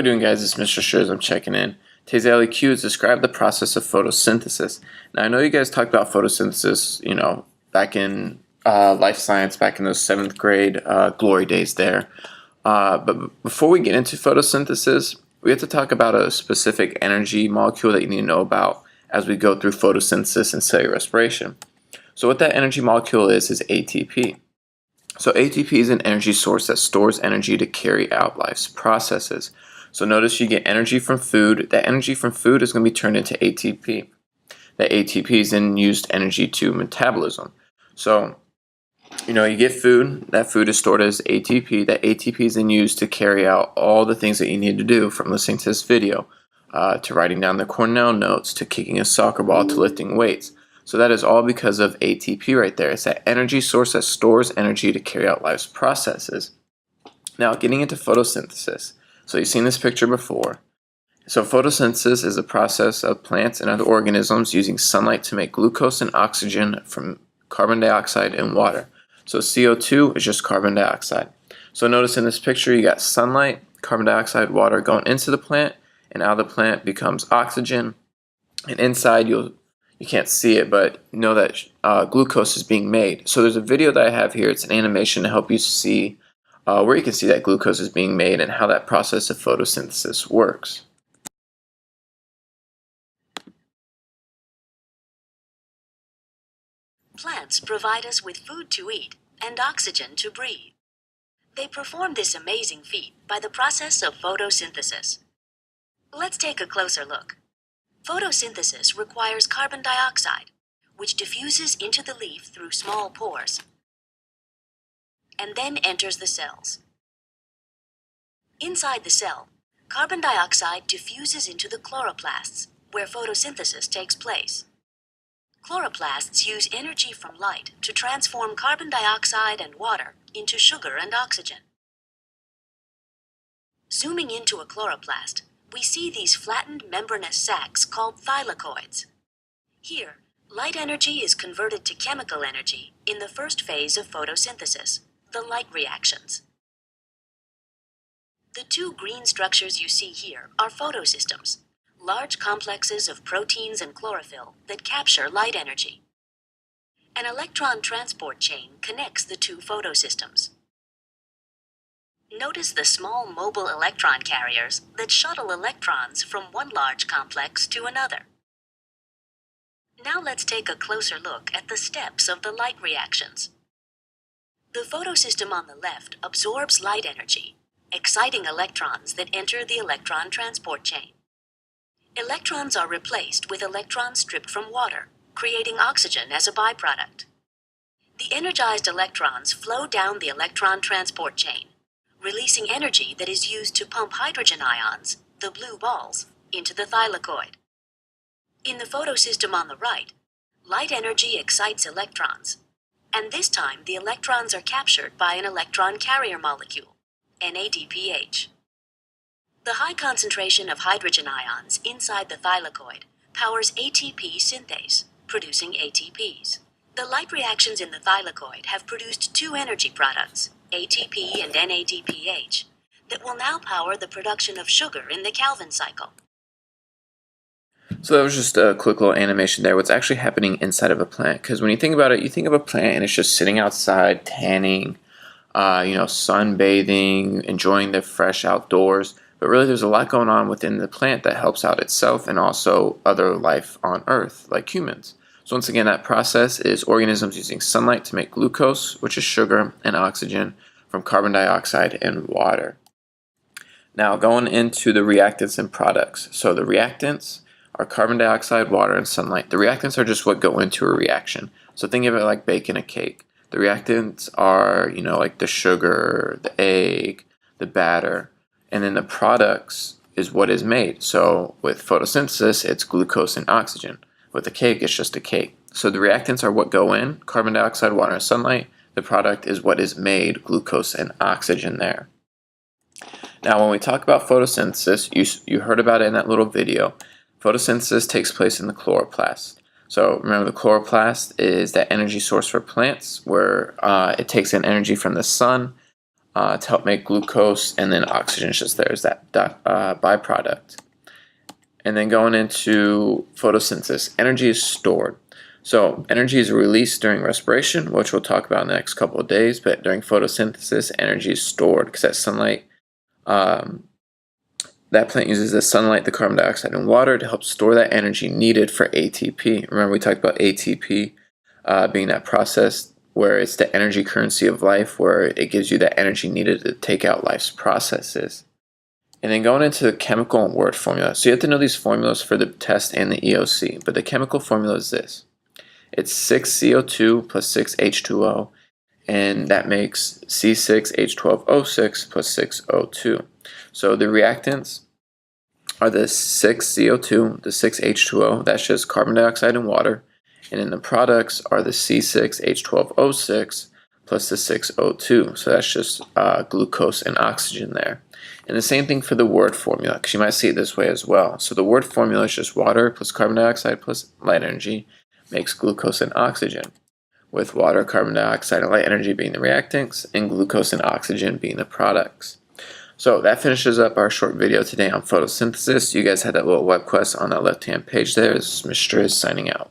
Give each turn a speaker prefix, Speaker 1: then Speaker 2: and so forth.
Speaker 1: are you doing, guys? It's Mr. Schurz. I'm checking in. Today's LEQ is describe the process of photosynthesis. Now, I know you guys talked about photosynthesis, back in life science, back in those 7th grade glory days there. But before we get into photosynthesis, we have to talk about a specific energy molecule that you need to know about as we go through photosynthesis and cellular respiration. So what that energy molecule is ATP. So ATP is an energy source that stores energy to carry out life's processes. So notice you get energy from food. That energy from food is going to be turned into ATP. That ATP is then used energy to metabolism. So, you get food. That food is stored as ATP. That ATP is then used to carry out all the things that you need to do, from listening to this video, to writing down the Cornell notes, to kicking a soccer ball, to lifting weights. So that is all because of ATP right there. It's that energy source that stores energy to carry out life's processes. Now, getting into photosynthesis. So you've seen this picture before. So photosynthesis is a process of plants and other organisms using sunlight to make glucose and oxygen from carbon dioxide and water. So CO2 is just carbon dioxide. So notice in this picture you got sunlight, carbon dioxide, water going into the plant, and out of the plant becomes oxygen. And inside you can't see it, but know that glucose is being made. So there's a video that I have here. It's an animation to help you see where you can see that glucose is being made and how that process of photosynthesis works.
Speaker 2: Plants provide us with food to eat and oxygen to breathe. They perform this amazing feat by the process of photosynthesis. Let's take a closer look. Photosynthesis requires carbon dioxide, which diffuses into the leaf through small pores and then enters the cells. Inside the cell, carbon dioxide diffuses into the chloroplasts, where photosynthesis takes place. Chloroplasts use energy from light to transform carbon dioxide and water into sugar and oxygen. Zooming into a chloroplast, we see these flattened membranous sacs called thylakoids. Here, light energy is converted to chemical energy in the first phase of photosynthesis, the light reactions. The two green structures you see here are photosystems, large complexes of proteins and chlorophyll that capture light energy. An electron transport chain connects the two photosystems. Notice the small mobile electron carriers that shuttle electrons from one large complex to another. Now let's take a closer look at the steps of the light reactions. The photosystem on the left absorbs light energy, exciting electrons that enter the electron transport chain. Electrons are replaced with electrons stripped from water, creating oxygen as a byproduct. The energized electrons flow down the electron transport chain, releasing energy that is used to pump hydrogen ions, the blue balls, into the thylakoid. In the photosystem on the right, light energy excites electrons, and this time the electrons are captured by an electron carrier molecule, NADPH. The high concentration of hydrogen ions inside the thylakoid powers ATP synthase, producing ATPs. The light reactions in the thylakoid have produced two energy products, ATP and NADPH, that will now power the production of sugar in the Calvin cycle.
Speaker 1: So that was just a quick little animation there. What's actually happening inside of a plant? Because when you think about it, you think of a plant and it's just sitting outside, tanning, sunbathing, enjoying the fresh outdoors. But really, there's a lot going on within the plant that helps out itself and also other life on Earth, like humans. So once again, that process is organisms using sunlight to make glucose, which is sugar, and oxygen from carbon dioxide and water. Now, going into the reactants and products. So the reactants are carbon dioxide, water, and sunlight. The reactants are just what go into a reaction. So think of it like baking a cake. The reactants are, like the sugar, the egg, the batter, and then the products is what is made. So with photosynthesis, it's glucose and oxygen. With the cake, it's just a cake. So the reactants are what go in, carbon dioxide, water, and sunlight. The product is what is made, glucose and oxygen there. Now, when we talk about photosynthesis, you heard about it in that little video. Photosynthesis takes place in the chloroplast. So remember, the chloroplast is that energy source for plants where it takes in energy from the sun to help make glucose, and then oxygen is just there as that byproduct. And then going into photosynthesis, energy is stored. So energy is released during respiration, which we'll talk about in the next couple of days, but during photosynthesis, energy is stored because that sunlight, that plant uses the sunlight, the carbon dioxide, and water to help store that energy needed for ATP. Remember we talked about ATP being that process where it's the energy currency of life, where it gives you that energy needed to take out life's processes. And then going into the chemical and word formula. So you have to know these formulas for the test and the EOC, but the chemical formula is this. It's 6CO2 plus 6H2O, and that makes C6H12O6 plus 6O2. So the reactants are the 6CO2, the 6H2O, that's just carbon dioxide and water, and then the products are the C6H12O6 plus the 6O2, so that's just glucose and oxygen there. And the same thing for the word formula, because you might see it this way as well. So the word formula is just water plus carbon dioxide plus light energy makes glucose and oxygen, with water, carbon dioxide, and light energy being the reactants, and glucose and oxygen being the products. So that finishes up our short video today on photosynthesis. You guys had that little web quest on that left-hand page there. This is Mr. signing out.